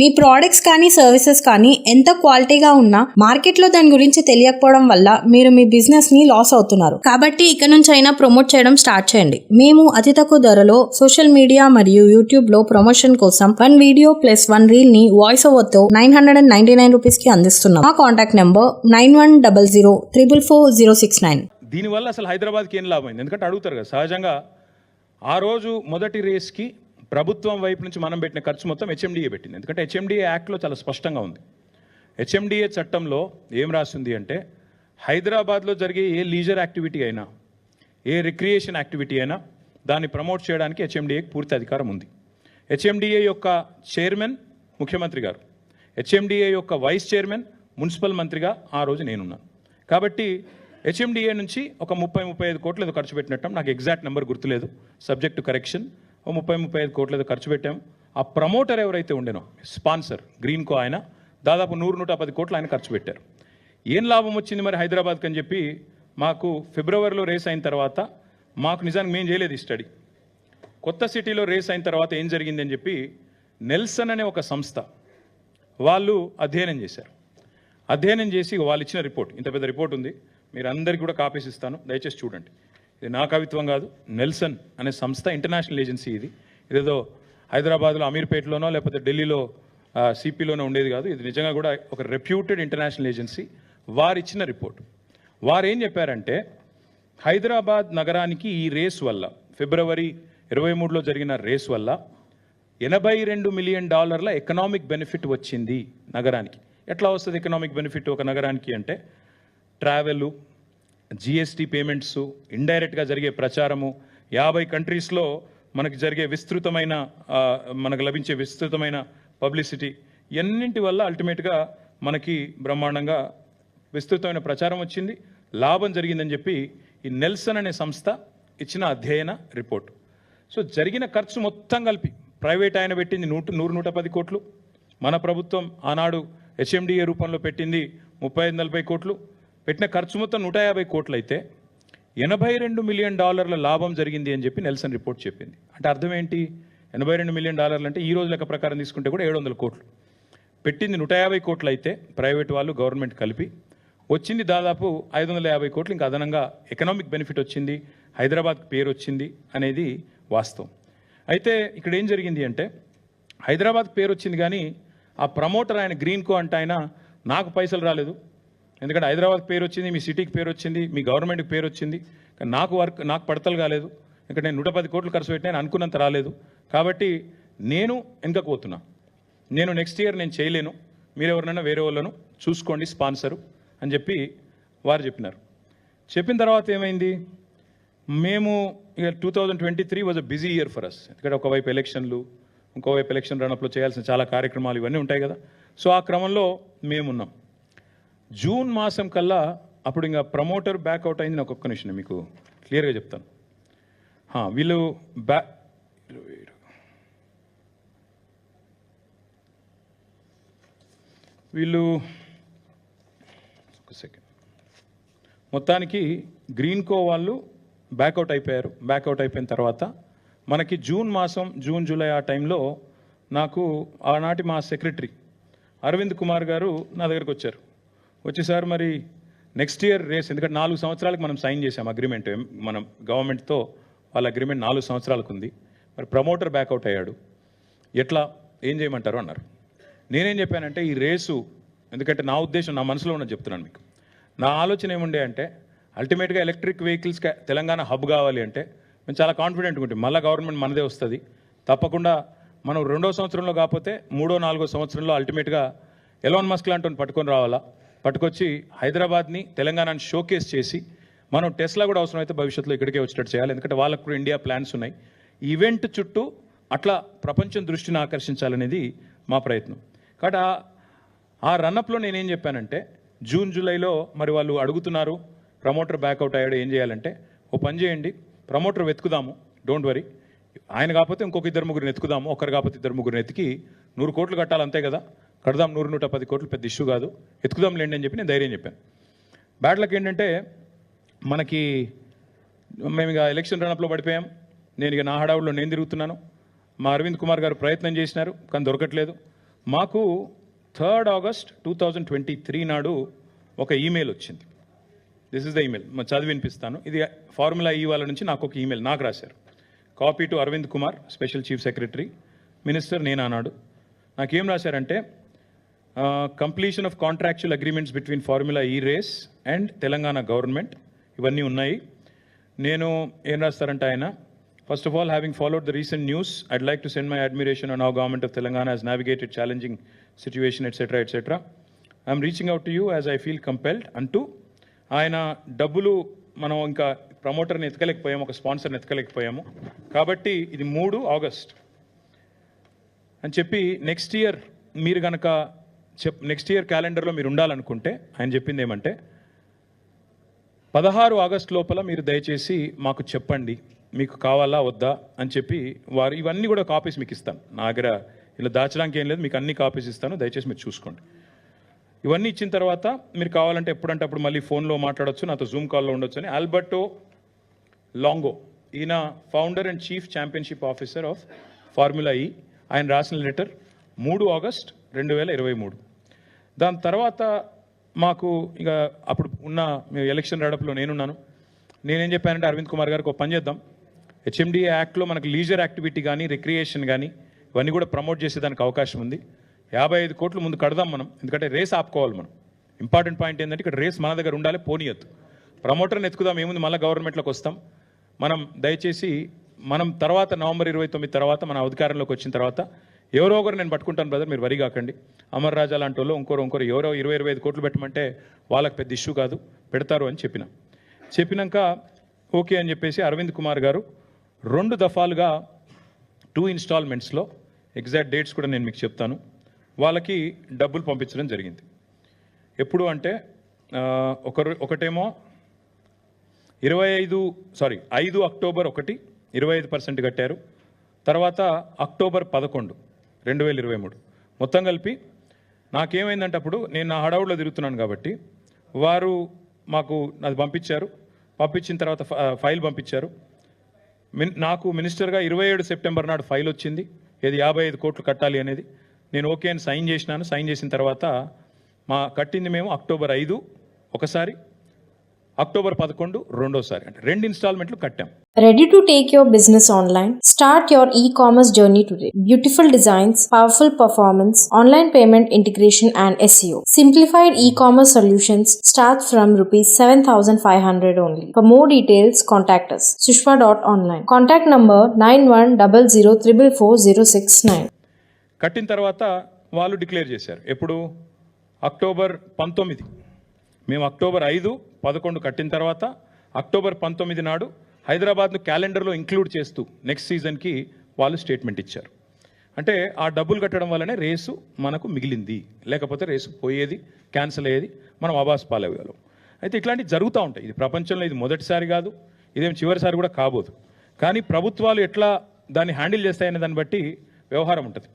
మీ products కానీ services కానీ ఎంత క్వాలిటీగా ఉన్నా మార్కెట్లో దాని గురించి తెలియకపోవడం వల్ల మీరు మీ బిజినెస్ ని లాస్ అవుతున్నారు. కాబట్టి ఇక నుంచి అయినా ప్రమోట్ చేయడం స్టార్ట్ చేయండి. మేము అతి తక్కువ ధరలో సోషల్ మీడియా మరియు యూట్యూబ్ లో ప్రమోషన్ కోసం 1 వీడియో ప్లస్ 1 రీల్ ని వాయిస్ ఓవర్ తో 999 రూపీస్ కి అందిస్తున్నాం. మా కాంటాక్ట్ నెంబర్ 9100444069. దీనివల్ల అసలు హైదరాబాద్కి ఏం లాభమైంది? ఎందుకంటే అడుగుతారు కదా సహజంగా. ఆ రోజు మొదటి రేస్కి ప్రభుత్వం వైపు నుంచి మనం పెట్టిన ఖర్చు మొత్తం హెచ్ఎండిఏ పెట్టింది. ఎందుకంటే హెచ్ఎండిఏ యాక్ట్లో చాలా స్పష్టంగా ఉంది. హెచ్ఎండిఏ చట్టంలో ఏం రాస్తుంది అంటే హైదరాబాద్లో జరిగే ఏ లీజర్ యాక్టివిటీ అయినా, ఏ రిక్రియేషన్ యాక్టివిటీ అయినా దాన్ని ప్రమోట్ చేయడానికి హెచ్ఎండిఏకి పూర్తి అధికారం ఉంది. హెచ్ఎండిఏ యొక్క చైర్మన్ ముఖ్యమంత్రి గారు, హెచ్ఎండిఏ యొక్క వైస్ చైర్మన్ మున్సిపల్ మంత్రిగా ఆ రోజు నేనున్నాను. కాబట్టి హెచ్ఎండిఏ నుంచి ఒక 30-35 కోట్లు ఏదో ఖర్చు పెట్టినట్టు, నాకు ఎగ్జాక్ట్ నెంబర్ గుర్తులేదు, సబ్జెక్ట్ టు కరెక్షన్. 30-35 కోట్లు ఏదో ఖర్చు పెట్టాము. ఆ ప్రమోటర్ ఎవరైతే ఉండేనో స్పాన్సర్ గ్రీన్కో ఆయన దాదాపు 100-110 కోట్లు ఆయన ఖర్చు పెట్టారు. ఏం లాభం వచ్చింది మరి హైదరాబాద్కి అని చెప్పి మాకు ఫిబ్రవరిలో రేస్ అయిన తర్వాత మాకు నిజానికి మేము చేయలేదు ఈ స్టడీ. కొత్త సిటీలో రేస్ అయిన తర్వాత ఏం జరిగింది అని చెప్పి నెల్సన్ అనే ఒక సంస్థ వాళ్ళు అధ్యయనం చేశారు. అధ్యయనం చేసి వాళ్ళు ఇచ్చిన రిపోర్ట్, ఇంత పెద్ద రిపోర్ట్ ఉంది, మీరు అందరికీ కూడా కాపీస్ ఇస్తాను, దయచేసి చూడండి. ఇది నా కవిత్వం కాదు, నెల్సన్ అనే సంస్థ ఇంటర్నేషనల్ ఏజెన్సీ. ఇదేదో హైదరాబాద్లో అమీర్పేటలోనో లేకపోతే ఢిల్లీలో సిపిలోనో ఉండేది కాదు. ఇది నిజంగా కూడా ఒక రెప్యూటెడ్ ఇంటర్నేషనల్ ఏజెన్సీ. వారు ఇచ్చిన రిపోర్ట్. వారు ఏం చెప్పారంటే హైదరాబాద్ నగరానికి ఈ రేస్ వల్ల, ఫిబ్రవరి 23లో జరిగిన రేస్ వల్ల $82 మిలియన్ ఎకనామిక్ బెనిఫిట్ వచ్చింది నగరానికి. ఎట్లా వస్తుంది ఎకనామిక్ బెనిఫిట్ ఒక నగరానికి అంటే ట్రావెలు, జిఎస్టీ పేమెంట్స్, ఇండైరెక్ట్గా జరిగే ప్రచారము, 50 కంట్రీస్లో మనకు జరిగే మనకు లభించే విస్తృతమైన పబ్లిసిటీ, ఎన్నింటి వల్ల అల్టిమేట్గా మనకి బ్రహ్మాండంగా విస్తృతమైన ప్రచారం వచ్చింది, లాభం జరిగిందని చెప్పి ఈ నెల్సన్ అనే సంస్థ ఇచ్చిన అధ్యయన రిపోర్ట్. సో జరిగిన ఖర్చు మొత్తం కలిపి ప్రైవేట్ ఆయన పెట్టింది 100-110 కోట్లు, మన ప్రభుత్వం ఆనాడు హెచ్ఎండిఏ రూపంలో పెట్టింది 35-40 కోట్లు, పెట్టిన ఖర్చు మొత్తం 150 కోట్లు అయితే $82 మిలియన్ లాభం జరిగింది అని చెప్పి నెల్సన్ రిపోర్ట్ చెప్పింది. అంటే అర్థం ఏంటి? $82 మిలియన్ అంటే ఈ రోజు లెక్క ప్రకారం తీసుకుంటే కూడా 700 కోట్లు. పెట్టింది 150 కోట్లు అయితే ప్రైవేట్ వాళ్ళు గవర్నమెంట్ కలిపి వచ్చింది దాదాపు 550 కోట్లు ఇంకా అదనంగా ఎకనామిక్ బెనిఫిట్ వచ్చింది, హైదరాబాద్కి పేరు వచ్చింది అనేది వాస్తవం. అయితే ఇక్కడ ఏం జరిగింది అంటే హైదరాబాద్కి పేరు వచ్చింది కానీ ఆ ప్రమోటర్ ఆయన గ్రీన్కో అంటే ఆయన నాకు పైసలు రాలేదు, ఎందుకంటే హైదరాబాద్కి పేరు వచ్చింది, మీ సిటీకి పేరు వచ్చింది, మీ గవర్నమెంట్కి పేరు వచ్చింది, కానీ నాకు పడతలు కాలేదు, ఇక్కడ నేను 110 కోట్లు ఖర్చు పెట్టినా నేను అనుకున్నంత రాలేదు, కాబట్టి నేను వెనకకు పోతున్నా, నేను నెక్స్ట్ ఇయర్ నేను చేయలేను, మీరు ఎవరినైనా వేరే వాళ్ళను చూసుకోండి స్పాన్సరు అని చెప్పి వారు చెప్పినారు. చెప్పిన తర్వాత ఏమైంది, మేము ఇక 2023 was a busy year for us. ఎందుకంటే ఒకవైపు ఎలక్షన్లు, ఇంకోవైపు ఎలక్షన్ రన్అప్లో చేయాల్సిన చాలా కార్యక్రమాలు ఇవన్నీ ఉంటాయి కదా. సో ఆ క్రమంలో మేమున్నాం. జూన్ మాసం కల్లా అప్పుడు ఇంకా ప్రమోటర్ బ్యాక్అవుట్ అయింది. నాకు ఒక్క నిమిషం మీకు క్లియర్గా చెప్తాను. వీళ్ళు ఒక సెకండ్, మొత్తానికి గ్రీన్కో వాళ్ళు బ్యాక్అవుట్ అయిపోయారు. బ్యాక్అవుట్ అయిపోయిన తర్వాత మనకి జూన్ మాసం, జూన్ జూలై ఆ టైంలో నాకు ఆనాటి మా సెక్రటరీ అరవింద్ కుమార్ గారు నా దగ్గరకు వచ్చారు. వచ్చేసారు మరి నెక్స్ట్ ఇయర్ రేస్, ఎందుకంటే 4 సంవత్సరాలకు మనం సైన్ చేసాం అగ్రిమెంట్, మనం గవర్నమెంట్తో వాళ్ళ అగ్రిమెంట్ 4 సంవత్సరాలకు ఉంది. మరి ప్రమోటర్ బ్యాక్అవుట్ అయ్యాడు, ఎట్లా ఏం చేయమంటారు అన్నారు. నేనేం చెప్పానంటే ఈ రేసు, ఎందుకంటే నా ఉద్దేశం, నా మనసులో ఉన్నది చెప్తున్నాను మీకు. నా ఆలోచన ఏముండే అంటే అల్టిమేట్గా ఎలక్ట్రిక్ వెహికల్స్ తెలంగాణ హబ్ కావాలి అంటే మేము చాలా కాన్ఫిడెంట్గా ఉంటాం, మళ్ళీ గవర్నమెంట్ మనదే వస్తుంది తప్పకుండా. మనం 2వ సంవత్సరంలో కాకపోతే 3వ 4వ సంవత్సరంలో అల్టిమేట్గా ఎలాన్ మస్క్ లాంటి పట్టుకొని రావాలా, పట్టుకొచ్చి హైదరాబాద్ని తెలంగాణని షోకేస్ చేసి మనం టెస్లా కూడా అవసరమైతే భవిష్యత్తులో ఇక్కడికే వచ్చేటట్టు చేయాలి, ఎందుకంటే వాళ్ళకు కూడా ఇండియా ప్లాన్స్ ఉన్నాయి. ఈవెంట్ చుట్టూ అట్లా ప్రపంచం దృష్టిని ఆకర్షించాలనేది మా ప్రయత్నం. కాబట్టి ఆ రన్అప్లో నేనేం చెప్పానంటే జూన్ జూలైలో మరి వాళ్ళు అడుగుతున్నారు ప్రమోటర్ బ్యాక్అవుట్ అయ్యాడు ఏం చేయాలంటే, ఓ పని చేయండి, ప్రమోటర్ వెతుకుదాము, డోంట్ వరీ, ఆయన కాకపోతే ఇంకొక 2-3 ఎత్తుకుదాము, ఒకరు కాకపోతే 2-3 ఎత్తికి 100 కోట్లు కట్టాలి అంతే కదా, కడదాం, 100-110 కోట్లు పెద్ద ఇష్యూ కాదు, ఎత్తుకుదాం లేండి అని చెప్పి నేను ధైర్యం చెప్పాను. బ్యాడ్ లక్ ఏంటంటే మనకి మేము ఇక ఎలక్షన్ రన్అప్లో పడిపోయాం. నేను ఇక నా హడావుల్లో నేను తిరుగుతున్నాను. మా అరవింద్ కుమార్ గారు ప్రయత్నం చేసినారు కానీ దొరకట్లేదు. మాకు 3rd August 2023 నాడు ఒక ఈమెయిల్ వచ్చింది. దిస్ ఇస్ ద ఈమెయిల్, చదివి వినిపిస్తాను. ఇది ఫార్ములా ఈ వాళ్ళ నుంచి నాకు ఒక ఈమెయిల్ నాకు రాశారు. Copy to Arvind Kumar, special chief secretary, minister నేను అన్నాడు. నాకేం రాశారంటే, completion of contractual agreements between formula E race and Telangana government, ఇవన్నీ ఉన్నాయి. నేను ఏం రాస్తారంటే ఆయన, first of all, having followed the recent news, I'd like to send my admiration on how government of Telangana has navigated challenging situation, etc., etc. I'm reaching out to you as I feel compelled అంటూ ఆయన డబ్బులు మనం ఇంకా ప్రమోటర్ని ఎతకలేకపోయాము, ఒక స్పాన్సర్ని ఎతకలేకపోయాము, కాబట్టి ఇది 3 August అని చెప్పి నెక్స్ట్ ఇయర్ మీరు కనుక నెక్స్ట్ ఇయర్ క్యాలెండర్లో మీరు ఉండాలనుకుంటే ఆయన చెప్పింది ఏమంటే 16 ఆగస్ట్ లోపల మీరు దయచేసి మాకు చెప్పండి మీకు కావాలా వద్దా అని చెప్పి వారు ఇవన్నీ కూడా కాపీస్ మీకు ఇస్తాను. నా దగ్గర ఇలా దాచడానికి ఏం లేదు, మీకు అన్ని కాపీస్ ఇస్తాను, దయచేసి మీరు చూసుకోండి. ఇవన్నీ ఇచ్చిన తర్వాత మీరు కావాలంటే ఎప్పుడంటే అప్పుడు మళ్ళీ ఫోన్లో మాట్లాడొచ్చు, నాతో జూమ్ కాల్లో ఉండొచ్చు అని ఆల్బర్టో లాంగో, ఈయన founder and chief championship officer of formula ఈ, ఆయన రాసిన లెటర్ 3 ఆగస్ట్ 2023. దాని తర్వాత మాకు ఇక అప్పుడు ఉన్న ఎలక్షన్ రడప్లో నేనున్నాను. నేనేం చెప్పానంటే అరవింద్ కుమార్ గారికి ఒక పని చేద్దాం, హెచ్ఎండిఏ యాక్ట్లో మనకు లీజర్ యాక్టివిటీ కానీ రిక్రియేషన్ కానీ ఇవన్నీ కూడా ప్రమోట్ చేసేదానికి అవకాశం ఉంది. 55 కోట్లు ముందు కడదాం మనం, ఎందుకంటే రేస్ ఆపుకోవాలి మనం. ఇంపార్టెంట్ పాయింట్ ఏంటంటే ఇక్కడ రేస్ మన దగ్గర ఉండాలి, పోనీయద్దు. ప్రమోటర్ని ఎత్తుకుదాం, ఏముంది మళ్ళీ గవర్నమెంట్లోకి వస్తాం మనం. దయచేసి మనం తర్వాత నవంబర్ 29 తర్వాత మన అధికారంలోకి వచ్చిన తర్వాత ఎవరో ఒకరు నేను పట్టుకుంటాను బ్రదర్, మీరు వరి కాకండి. అమర్ రాజా లాంటి వాళ్ళు ఇంకోరు ఎవరో 20-25 కోట్లు పెట్టమంటే వాళ్ళకి పెద్ద ఇష్యూ కాదు, పెడతారు అని చెప్పినాక ఓకే అని చెప్పేసి అరవింద్ కుమార్ గారు 2 దఫాలుగా 2 ఇన్స్టాల్మెంట్స్లో, ఎగ్జాక్ట్ డేట్స్ కూడా నేను మీకు చెప్తాను, వాళ్ళకి డబ్బులు పంపించడం జరిగింది. ఎప్పుడు అంటే ఒకటేమో 5 అక్టోబర్ 1 25% కట్టారు. తర్వాత అక్టోబర్ 11, 2023. మొత్తం కలిపి నాకేమైందంటే అప్పుడు నేను నా హడావుడిలో తిరుగుతున్నాను కాబట్టి వారు మాకు అది పంపించిన తర్వాత ఫైల్ పంపించారు. నాకు మినిస్టర్గా 27 సెప్టెంబర్ నాడు ఫైల్ వచ్చింది, ఏది 55 కోట్లు కట్టాలి అనేది. నేను ఓకే అని సైన్ చేసినాను. సైన్ చేసిన తర్వాత మా కట్టింది మేము అక్టోబర్ 5 ఒకసారి, అక్టోబర్ 11 రెండోసారి, అంటే 2 ఇన్స్టాల్మెంట్లు కట్టాం. Ready to take your business online? Start your e-commerce journey today. Beautiful designs, powerful performance, online payment integration and SEO. Simplified e-commerce solutions start from rupees 7,500 only. For more details, contact us. Sushma.online. Contact number 9100444069. కట్టిన తర్వాత వాళ్ళు declare చేశారు. ఎప్పుడు? October 19. మేము October 5, 11 కట్టిన తర్వాత October 19 నాడు హైదరాబాద్ను క్యాలెండర్లో ఇంక్లూడ్ చేస్తూ నెక్స్ట్ సీజన్కి వాళ్ళు స్టేట్మెంట్ ఇచ్చారు. అంటే ఆ డబ్బులు కట్టడం వల్లనే రేసు మనకు మిగిలింది, లేకపోతే రేసు పోయేది, క్యాన్సిల్ అయ్యేది, మనం అబాస్ పాలయ్యేవాళ్ళం. అయితే ఇట్లాంటివి జరుగుతూ ఉంటాయి. ఇది ప్రపంచంలో ఇది మొదటిసారి కాదు, ఇదేం చివరిసారి కూడా కాబోదు. కానీ ప్రభుత్వాలు ఎట్లా దాన్ని హ్యాండిల్ చేస్తాయనే దాన్ని బట్టి వ్యవహారం ఉంటుంది.